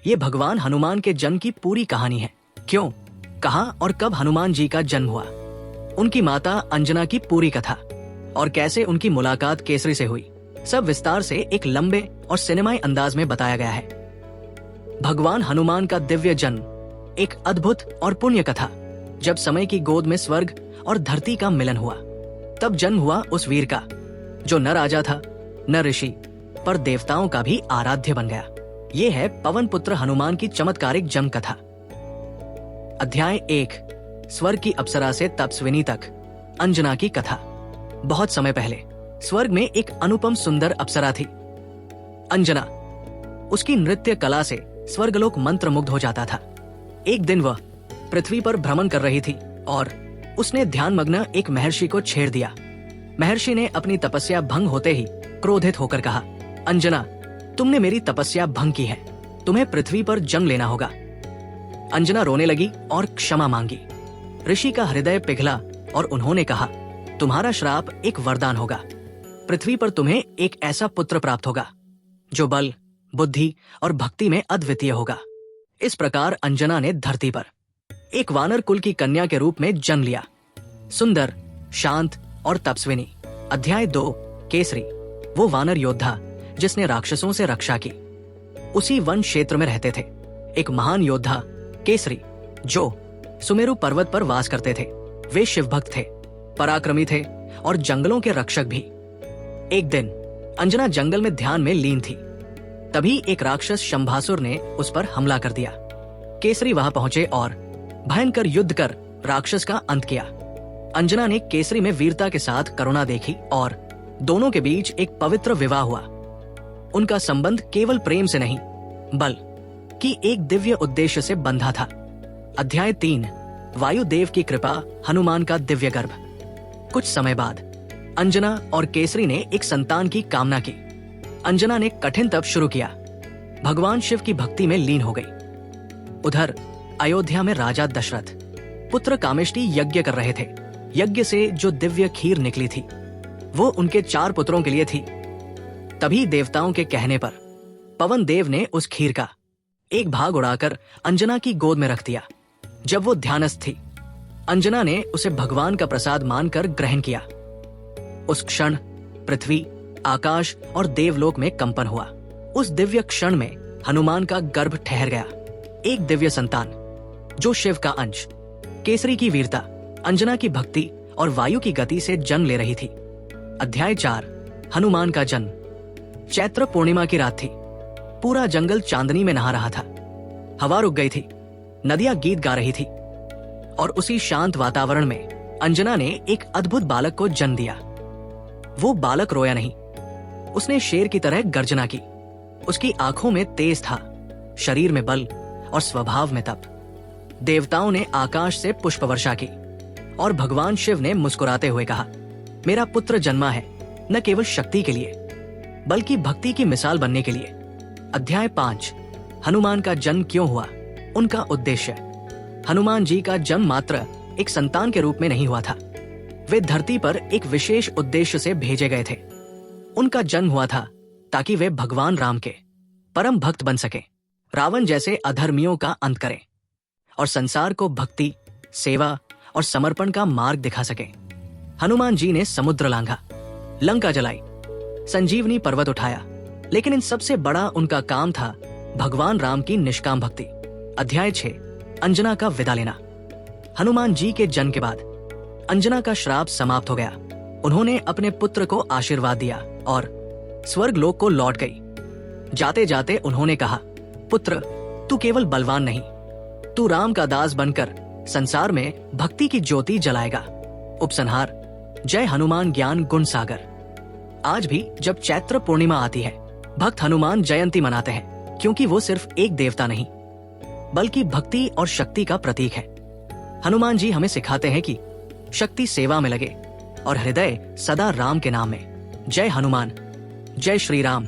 ये भगवान हनुमान के जन्म की पूरी कहानी है। क्यों, कहां और कब हनुमान जी का जन्म हुआ, उनकी माता अंजना की पूरी कथा और कैसे उनकी मुलाकात केसरी से हुई, सब विस्तार से एक लंबे और सिनेमाई अंदाज में बताया गया है। भगवान हनुमान का दिव्य जन्म एक अद्भुत और पुण्य कथा। जब समय की गोद में स्वर्ग और धरती का मिलन हुआ, तब जन्म हुआ उस वीर का जो न राजा था न ऋषि, पर देवताओं का भी आराध्य बन गया। ये है पवन पुत्र हनुमान की चमत्कारिक जन्म कथा। अध्याय 1, स्वर्ग की अप्सरा से तपस्विनी तक, अंजना की कथा। बहुत समय पहले स्वर्ग में एक अनुपम सुंदर अप्सरा थी, अंजना। उसकी नृत्य कला से स्वर्गलोक मंत्रमुग्ध हो जाता था। एक दिन वह पृथ्वी पर भ्रमण कर रही थी और उसने ध्यानमग्न एक महर्षि को छेड़ दिया। महर्षि ने अपनी तपस्या भंग होते ही क्रोधित होकर कहा, अंजना, तुमने मेरी तपस्या भंग की है, तुम्हें पृथ्वी पर जन्म लेना होगा। अंजना रोने लगी और क्षमा मांगी। ऋषि का हृदय पिघला और उन्होंने कहा, तुम्हारा श्राप एक वरदान होगा। पृथ्वी पर तुम्हें एक ऐसा पुत्र प्राप्त होगा जो बल, बुद्धि और भक्ति में अद्वितीय होगा। इस प्रकार अंजना ने धरती पर एक वानर कुल की कन्या के रूप में जन्म लिया, सुंदर, शांत और तपस्विनी। अध्याय 2, केसरी, वो वानर योद्धा जिसने राक्षसों से रक्षा की। उसी वन क्षेत्र में रहते थे एक महान योद्धा केसरी, जो सुमेरु पर्वत पर वास करते थे। वे शिव भक्त थे, पराक्रमी थे और जंगलों के रक्षक भी। एक दिन अंजना जंगल में ध्यान में लीन थी, तभी एक राक्षस शंभासुर ने उस पर हमला कर दिया। केसरी वहां पहुंचे और भयंकर युद्ध कर राक्षस का अंत किया। अंजना ने केसरी में वीरता के साथ करुणा देखी और दोनों के बीच एक पवित्र विवाह हुआ। उनका संबंध केवल प्रेम से नहीं, बल्कि एक दिव्य उद्देश्य से बंधा था। अध्याय 3, वायुदेव की कृपा, हनुमान का दिव्य गर्भ। कुछ समय बाद अंजना और केसरी ने एक संतान की कामना की। अंजना ने कठिन तप शुरू किया, भगवान शिव की भक्ति में लीन हो गई। उधर अयोध्या में राजा दशरथ पुत्र कामेष्टि यज्ञ कर रहे थे। यज्ञ से जो दिव्य खीर निकली थी वो उनके 4 पुत्रों के लिए थी। तभी देवताओं के कहने पर पवन देव ने उस खीर का एक भाग उड़ाकर अंजना की गोद में रख दिया। जब वो ध्यानस्थ थी, अंजना ने उसे भगवान का प्रसाद मानकर ग्रहण किया। उस क्षण पृथ्वी, आकाश और देवलोक में कंपन हुआ। उस दिव्य क्षण में हनुमान का गर्भ ठहर गया, एक दिव्य संतान जो शिव का अंश, केसरी की वीरता, अंजना की भक्ति और वायु की गति से जन्म ले रही थी। अध्याय 4, हनुमान का जन्म। चैत्र पूर्णिमा की रात थी। पूरा जंगल चांदनी में नहा रहा था। हवा रुक गई थी, नदियां गीत गा रही थी और उसी शांत वातावरण में अंजना ने एक अद्भुत बालक को जन्म दिया। वो बालक रोया नहीं, उसने शेर की तरह गर्जना की। उसकी आंखों में तेज था, शरीर में बल और स्वभाव में तप। देवताओं ने आकाश से पुष्प वर्षा की और भगवान शिव ने मुस्कुराते हुए कहा, मेरा पुत्र जन्मा है न केवल शक्ति के लिए बल्कि भक्ति की मिसाल बनने के लिए। अध्याय 5, हनुमान का जन्म क्यों हुआ, उनका उद्देश्य। हनुमान जी का जन्म मात्र एक संतान के रूप में नहीं हुआ था। वे धरती पर एक विशेष उद्देश्य से भेजे गए थे। उनका जन्म हुआ था ताकि वे भगवान राम के परम भक्त बन सके, रावण जैसे अधर्मियों का अंत करें और संसार को भक्ति, सेवा और समर्पण का मार्ग दिखा सके। हनुमान जी ने समुद्र लांघा, लंका जलाई, संजीवनी पर्वत उठाया, लेकिन इन सबसे बड़ा उनका काम था भगवान राम की निष्काम भक्ति। अध्याय 6, अंजना का विदा लेना। हनुमान जी के जन्म के बाद अंजना का श्राप समाप्त हो गया। उन्होंने अपने पुत्र को आशीर्वाद दिया और स्वर्ग लोक को लौट गई। जाते जाते उन्होंने कहा, पुत्र, तू केवल बलवान नहीं, तू राम का दास बनकर संसार में भक्ति की ज्योति जलाएगा। उपसंहार। जय हनुमान ज्ञान गुण सागर। आज भी जब चैत्र पूर्णिमा आती है, भक्त हनुमान जयंती मनाते हैं, क्योंकि वो सिर्फ एक देवता नहीं बल्कि भक्ति और शक्ति का प्रतीक है। हनुमान जी हमें सिखाते हैं कि शक्ति सेवा में लगे और हृदय सदा राम के नाम में। जय हनुमान, जय श्री राम।